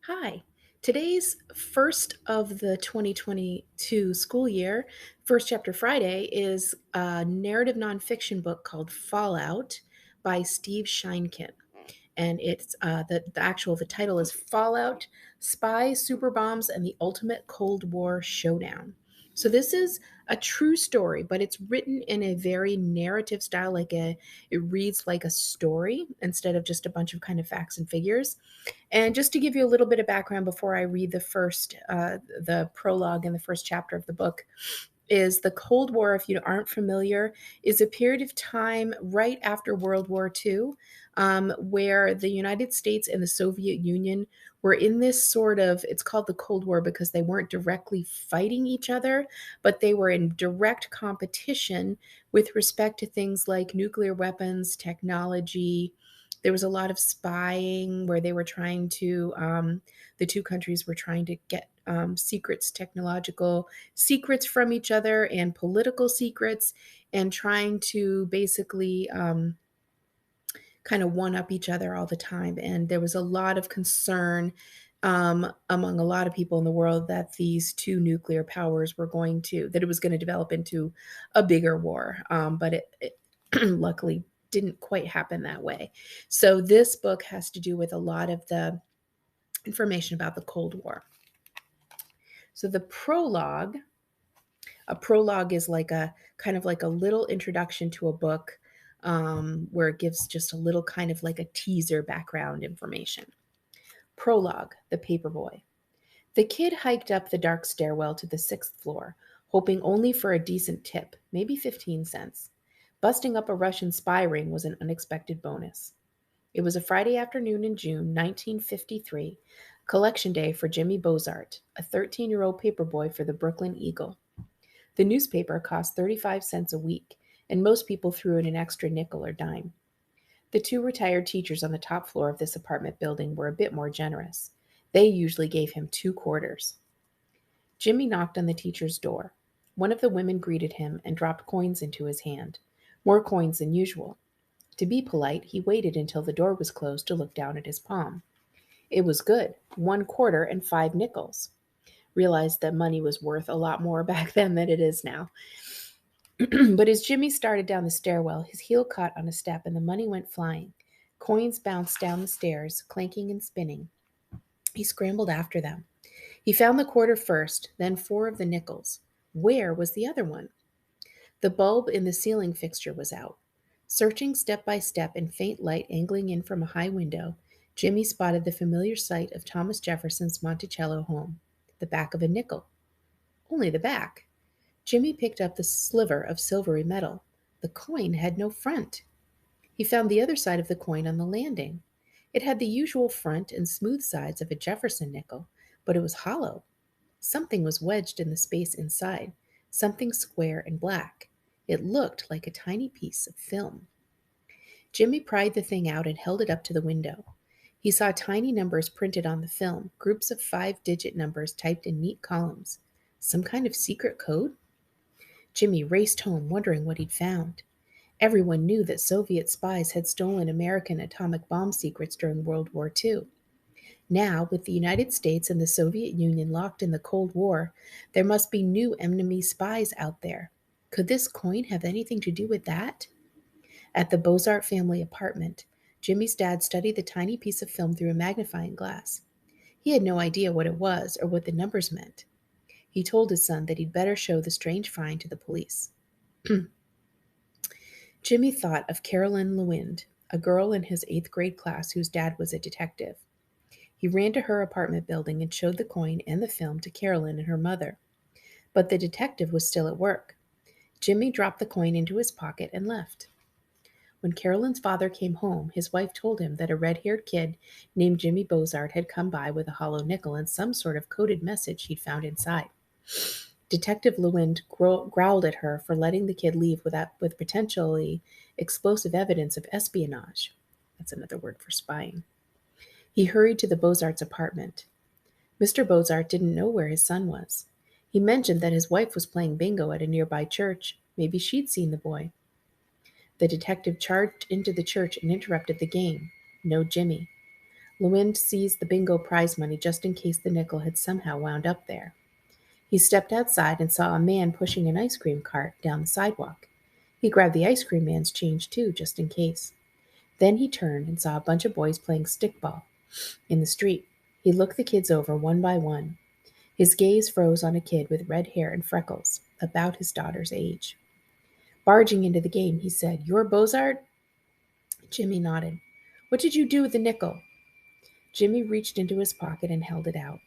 Hi. Today's first of the 2022 school year, First Chapter Friday, is a narrative nonfiction book called Fallout by Steve Sheinkin. And it's the title is Fallout, Spies, Superbombs, and the Ultimate Cold War Showdown. So this is a true story, but it's written in a very narrative style, it reads like a story instead of just a bunch of kind of facts and figures. And just to give you a little bit of background before I read the prologue and the first chapter of the book, is the Cold War, if you aren't familiar, is a period of time right after World War II, where the United States and the Soviet Union were in this it's called the Cold War because they weren't directly fighting each other, but they were in direct competition with respect to things like nuclear weapons, technology. There was a lot of spying where the two countries were trying to get technological secrets from each other and political secrets, and trying to basically kind of one up each other all the time. And there was a lot of concern among a lot of people in the world that these two nuclear powers that it was going to develop into a bigger war. But it luckily didn't quite happen that way. So this book has to do with a lot of the information about the Cold War. So a prologue is like a kind of like a little introduction to a book, where it gives just a little kind of like a teaser background information. Prologue, the paperboy. The kid hiked up the dark stairwell to the sixth floor, hoping only for a decent tip, maybe 15 cents. Busting up a Russian spy ring was an unexpected bonus. It was a Friday afternoon in June 1953, collection day for Jimmy Bozart, a 13-year-old paperboy for the Brooklyn Eagle. The newspaper cost 35 cents a week, and most people threw in an extra nickel or dime. The two retired teachers on the top floor of this apartment building were a bit more generous. They usually gave him 2 quarters. Jimmy knocked on the teacher's door. One of the women greeted him and dropped coins into his hand, more coins than usual. To be polite, he waited until the door was closed to look down at his palm. It was good, 1 quarter and 5 nickels. Realized that money was worth a lot more back then than it is now. But as Jimmy started down the stairwell, his heel caught on a step and the money went flying. Coins bounced down the stairs, clanking and spinning. He scrambled after them. He found the quarter first, then 4 of the nickels. Where was the other one? The bulb in the ceiling fixture was out. Searching step by step in faint light angling in from a high window, Jimmy spotted the familiar sight of Thomas Jefferson's Monticello home, the back of a nickel. Only the back. Jimmy picked up the sliver of silvery metal. The coin had no front. He found the other side of the coin on the landing. It had the usual front and smooth sides of a Jefferson nickel, but it was hollow. Something was wedged in the space inside, something square and black. It looked like a tiny piece of film. Jimmy pried the thing out and held it up to the window. He saw tiny numbers printed on the film, groups of 5-digit numbers typed in neat columns. Some kind of secret code? Jimmy raced home, wondering what he'd found. Everyone knew that Soviet spies had stolen American atomic bomb secrets during World War II. Now, with the United States and the Soviet Union locked in the Cold War, there must be new enemy spies out there. Could this coin have anything to do with that? At the Bozart family apartment, Jimmy's dad studied the tiny piece of film through a magnifying glass. He had no idea what it was or what the numbers meant. He told his son that he'd better show the strange find to the police. Jimmy thought of Carolyn Lewind, a girl in his 8th grade class whose dad was a detective. He ran to her apartment building and showed the coin and the film to Carolyn and her mother. But the detective was still at work. Jimmy dropped the coin into his pocket and left. When Carolyn's father came home, his wife told him that a red-haired kid named Jimmy Bozart had come by with a hollow nickel and some sort of coded message he'd found inside. Detective Lewind growled at her for letting the kid leave with potentially explosive evidence of espionage. That's another word for spying. He hurried to the Bozarts' apartment. Mr. Bozart didn't know where his son was. He mentioned that his wife was playing bingo at a nearby church. Maybe she'd seen the boy. The detective charged into the church and interrupted the game. No Jimmy. Lewin seized the bingo prize money just in case the nickel had somehow wound up there. He stepped outside and saw a man pushing an ice cream cart down the sidewalk. He grabbed the ice cream man's change too, just in case. Then he turned and saw a bunch of boys playing stickball in the street. He looked the kids over one by one. His gaze froze on a kid with red hair and freckles, about his daughter's age. Barging into the game, he said, "You're Bozart?" Jimmy nodded. "What did you do with the nickel?" Jimmy reached into his pocket and held it out.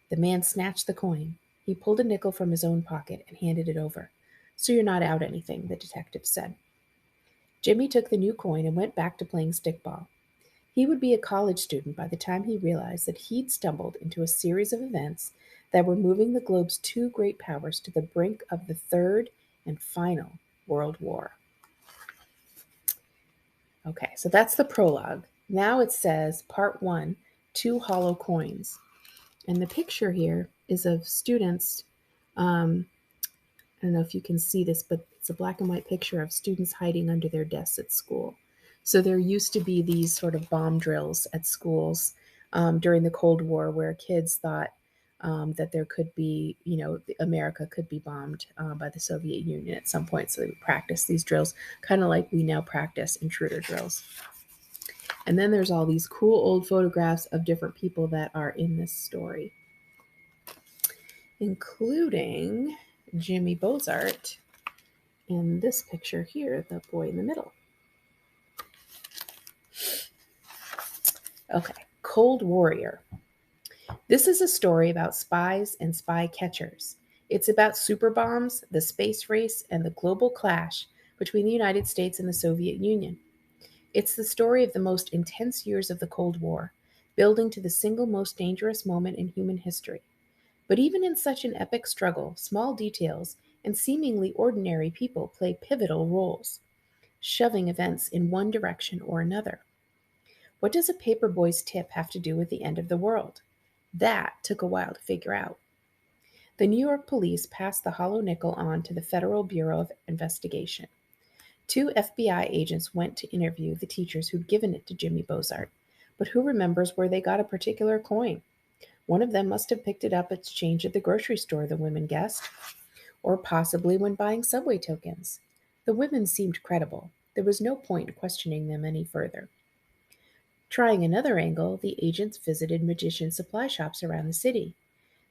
The man snatched the coin. He pulled a nickel from his own pocket and handed it over. "So you're not out anything," the detective said. Jimmy took the new coin and went back to playing stickball. He would be a college student by the time he realized that he'd stumbled into a series of events that were moving the globe's two great powers to the brink of the third and final World War. Okay, so that's the prologue. Now it says part 1, 2 hollow coins. And the picture here is of students. I don't know if you can see this, but it's a black and white picture of students hiding under their desks at school. So there used to be these sort of bomb drills at schools during the Cold War where kids thought that there could be, America could be bombed by the Soviet Union at some point. So they would practice these drills, kind of like we now practice intruder drills. And then there's all these cool old photographs of different people that are in this story, including Jimmy Bozart in this picture here, the boy in the middle. Okay, Cold Warrior. This is a story about spies and spy catchers. It's about superbombs, the space race, and the global clash between the United States and the Soviet Union. It's the story of the most intense years of the Cold War, building to the single most dangerous moment in human history. But even in such an epic struggle, small details and seemingly ordinary people play pivotal roles, shoving events in one direction or another. What does a paperboy's tip have to do with the end of the world? That took a while to figure out. The New York police passed the hollow nickel on to the Federal Bureau of Investigation. 2 FBI agents went to interview the teachers who'd given it to Jimmy Bozart, but who remembers where they got a particular coin? One of them must have picked it up at change at the grocery store, the women guessed, or possibly when buying subway tokens. The women seemed credible. There was no point questioning them any further. Trying another angle, the agents visited magician supply shops around the city.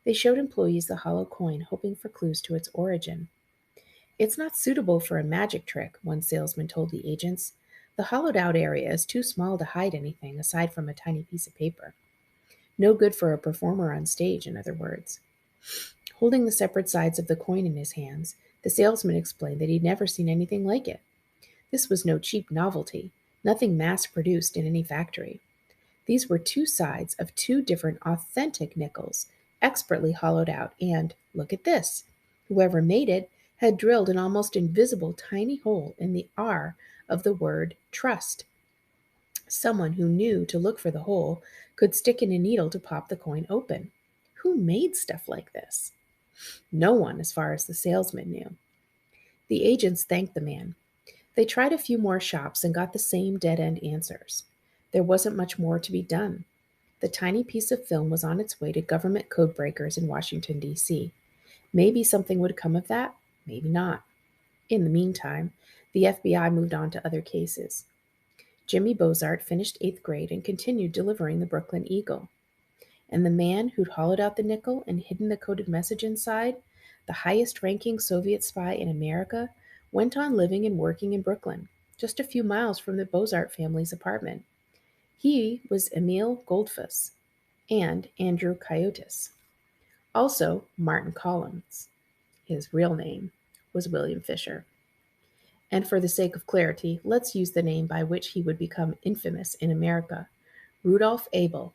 They showed employees the hollow coin, hoping for clues to its origin. "It's not suitable for a magic trick," one salesman told the agents. "The hollowed-out area is too small to hide anything aside from a tiny piece of paper. No good for a performer on stage, in other words." Holding the separate sides of the coin in his hands, the salesman explained that he'd never seen anything like it. This was no cheap novelty, nothing mass-produced in any factory. These were 2 sides of 2 different authentic nickels, expertly hollowed out, and, look at this, whoever made it had drilled an almost invisible tiny hole in the R of the word trust. Someone who knew to look for the hole could stick in a needle to pop the coin open. Who made stuff like this? No one, as far as the salesman knew. The agents thanked the man. They tried a few more shops and got the same dead-end answers. There wasn't much more to be done. The tiny piece of film was on its way to government codebreakers in Washington, D.C. Maybe something would come of that, maybe not. In the meantime, the FBI moved on to other cases. Jimmy Bozart finished 8th grade and continued delivering the Brooklyn Eagle. And the man who'd hollowed out the nickel and hidden the coded message inside, the highest-ranking Soviet spy in America, went on living and working in Brooklyn, just a few miles from the Bozart family's apartment. He was Emil Goldfuss and Andrew Coyotes. Also, Martin Collins. His real name was William Fisher. And for the sake of clarity, let's use the name by which he would become infamous in America, Rudolph Abel.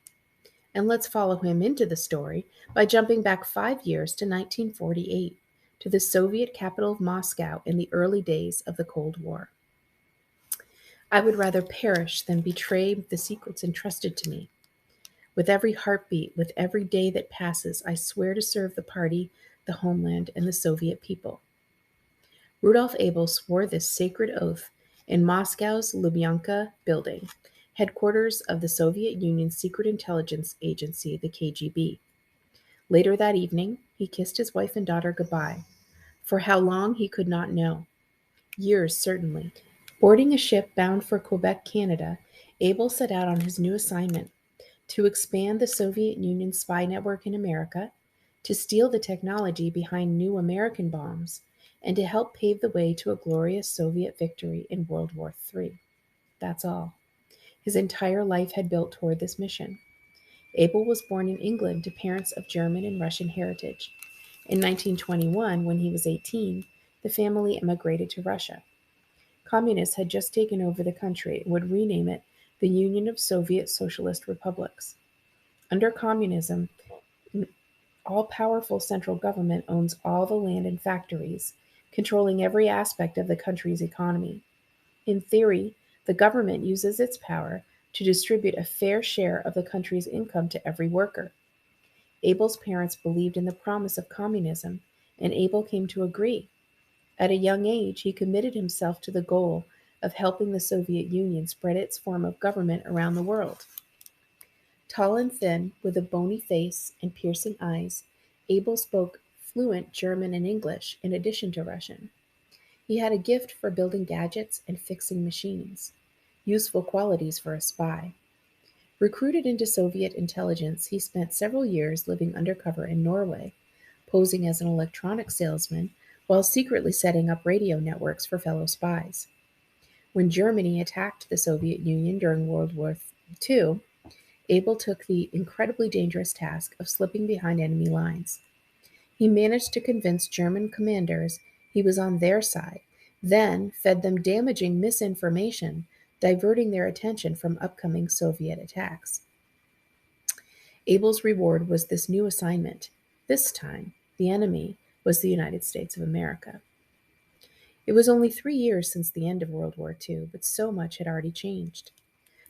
And let's follow him into the story by jumping back 5 years to 1948, to the Soviet capital of Moscow in the early days of the Cold War. "I would rather perish than betray the secrets entrusted to me. With every heartbeat, with every day that passes, I swear to serve the party, the homeland, and the Soviet people." Rudolph Abel swore this sacred oath in Moscow's Lubyanka building, headquarters of the Soviet Union's secret intelligence agency, the KGB. Later that evening, he kissed his wife and daughter goodbye. For how long, he could not know. Years, certainly. Boarding a ship bound for Quebec, Canada, Abel set out on his new assignment: to expand the Soviet Union spy network in America, to steal the technology behind new American bombs, and to help pave the way to a glorious Soviet victory in World War III. That's all. His entire life had built toward this mission. Abel was born in England to parents of German and Russian heritage. In 1921, when he was 18, the family emigrated to Russia. Communists had just taken over the country and would rename it the Union of Soviet Socialist Republics. Under communism, an all-powerful central government owns all the land and factories, controlling every aspect of the country's economy. In theory, the government uses its power to distribute a fair share of the country's income to every worker. Abel's parents believed in the promise of communism, and Abel came to agree. At a young age, he committed himself to the goal of helping the Soviet Union spread its form of government around the world. Tall and thin, with a bony face and piercing eyes, Abel spoke fluent German and English in addition to Russian. He had a gift for building gadgets and fixing machines, useful qualities for a spy. Recruited into Soviet intelligence, he spent several years living undercover in Norway, posing as an electronics salesman while secretly setting up radio networks for fellow spies. When Germany attacked the Soviet Union during World War II, Abel took the incredibly dangerous task of slipping behind enemy lines. He managed to convince German commanders he was on their side, then fed them damaging misinformation, diverting their attention from upcoming Soviet attacks. Abel's reward was this new assignment. This time, the enemy was the United States of America. It was only 3 years since the end of World War II, but so much had already changed.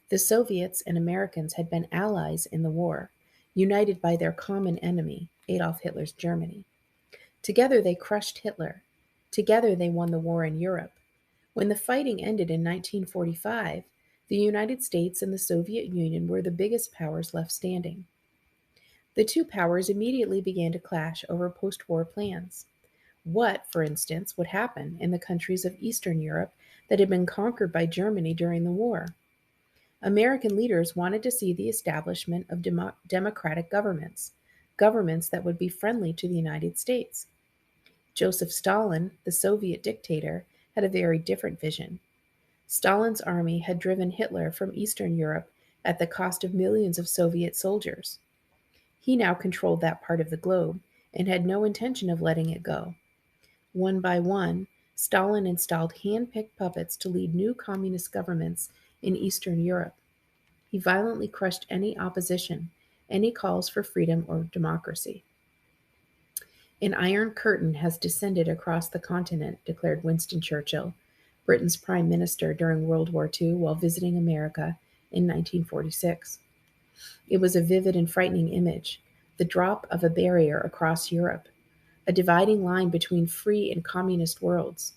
The Soviets and Americans had been allies in the war, united by their common enemy, Adolf Hitler's Germany. Together they crushed Hitler. Together they won the war in Europe. When the fighting ended in 1945, the United States and the Soviet Union were the biggest powers left standing. The two powers immediately began to clash over post-war plans. What, for instance, would happen in the countries of Eastern Europe that had been conquered by Germany during the war? American leaders wanted to see the establishment of democratic governments, governments that would be friendly to the United States. Joseph Stalin, the Soviet dictator, had a very different vision. Stalin's army had driven Hitler from Eastern Europe at the cost of millions of Soviet soldiers. He now controlled that part of the globe and had no intention of letting it go. One by one, Stalin installed hand-picked puppets to lead new communist governments in Eastern Europe. He violently crushed any opposition, any calls for freedom or democracy. An iron curtain has descended across the continent, declared Winston Churchill, Britain's prime minister during World War II while visiting America in 1946. It was a vivid and frightening image, the drop of a barrier across Europe, a dividing line between free and communist worlds.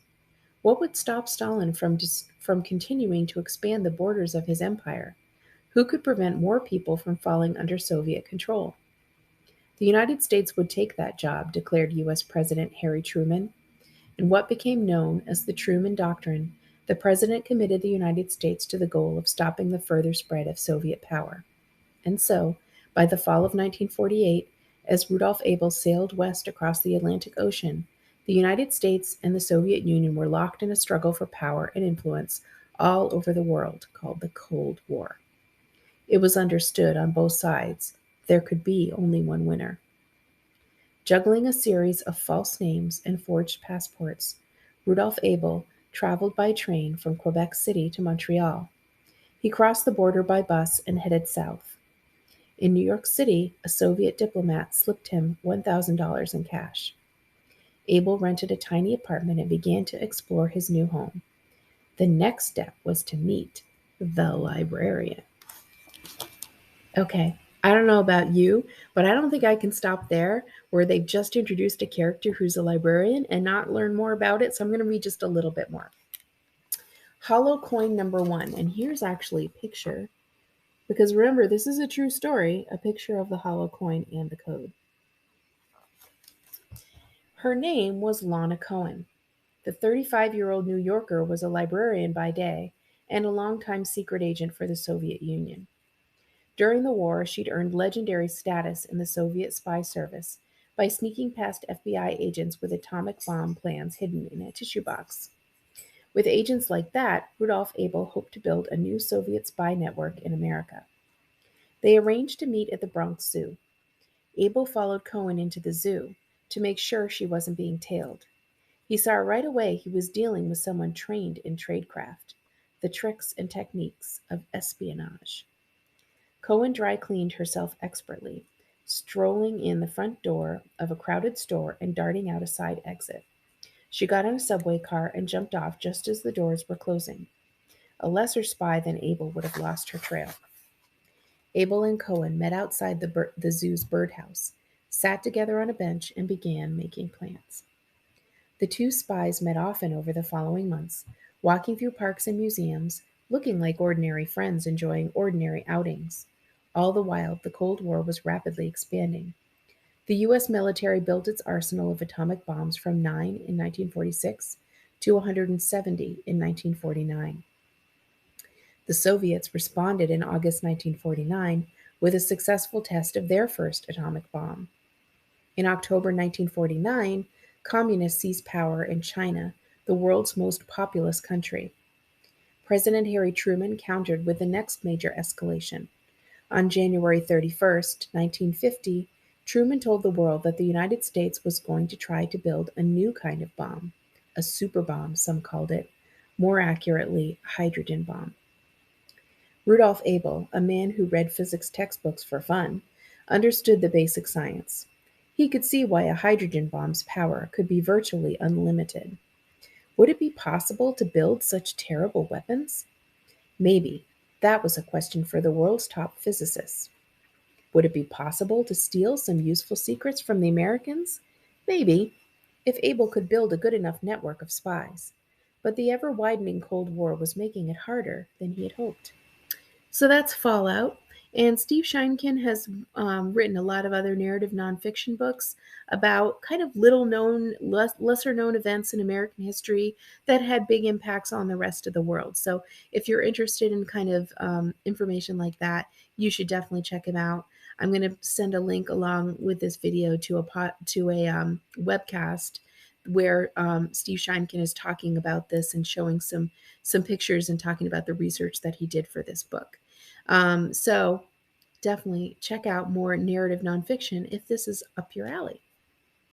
What would stop Stalin from continuing to expand the borders of his empire? Who could prevent more people from falling under Soviet control? The United States would take that job, declared U.S. President Harry Truman. In what became known as the Truman Doctrine, the president committed the United States to the goal of stopping the further spread of Soviet power. And so, by the fall of 1948, as Rudolph Abel sailed west across the Atlantic Ocean, the United States and the Soviet Union were locked in a struggle for power and influence all over the world called the Cold War. It was understood on both sides there could be only one winner. Juggling a series of false names and forged passports, Rudolph Abel traveled by train from Quebec City to Montreal. He crossed the border by bus and headed south. In New York City, a Soviet diplomat slipped him $1,000 in cash. Abel rented a tiny apartment and began to explore his new home. The next step was to meet the librarian. Okay, I don't know about you, but I don't think I can stop there where they've just introduced a character who's a librarian and not learn more about it, so I'm going to read just a little bit more. Hollow coin number 1. And here's actually a picture, because remember, this is a true story, a picture of the hollow coin and the code. Her name was Lana Cohen. The 35-year-old New Yorker was a librarian by day and a longtime secret agent for the Soviet Union. During the war, she'd earned legendary status in the Soviet spy service by sneaking past FBI agents with atomic bomb plans hidden in a tissue box. With agents like that, Rudolph Abel hoped to build a new Soviet spy network in America. They arranged to meet at the Bronx Zoo. Abel followed Cohen into the zoo to make sure she wasn't being tailed. He saw right away he was dealing with someone trained in tradecraft, the tricks and techniques of espionage. Cohen dry cleaned herself expertly, strolling in the front door of a crowded store and darting out a side exit. She got in a subway car and jumped off just as the doors were closing. A lesser spy than Abel would have lost her trail. Abel and Cohen met outside the zoo's birdhouse, sat together on a bench, and began making plans. The two spies met often over the following months, walking through parks and museums, looking like ordinary friends enjoying ordinary outings. All the while, the Cold War was rapidly expanding. The U.S. military built its arsenal of atomic bombs from 9 in 1946 to 170 in 1949. The Soviets responded in August 1949 with a successful test of their first atomic bomb. In October 1949, communists seized power in China, the world's most populous country. President Harry Truman countered with the next major escalation. On January 31st, 1950, Truman told the world that the United States was going to try to build a new kind of bomb, a superbomb, some called it, more accurately, a hydrogen bomb. Rudolph Abel, a man who read physics textbooks for fun, understood the basic science. He could see why a hydrogen bomb's power could be virtually unlimited. Would it be possible to build such terrible weapons? Maybe. That was a question for the world's top physicists. Would it be possible to steal some useful secrets from the Americans? Maybe, if Abel could build a good enough network of spies. But the ever-widening Cold War was making it harder than he had hoped. So that's Fallout. And Steve Sheinkin has written a lot of other narrative nonfiction books about kind of little-known, lesser-known events in American history that had big impacts on the rest of the world. So if you're interested in kind of information like that, you should definitely check him out. I'm going to send a link along with this video to a webcast where Steve Sheinkin is talking about this and showing some pictures and talking about the research that he did for this book. So definitely check out more narrative nonfiction if this is up your alley.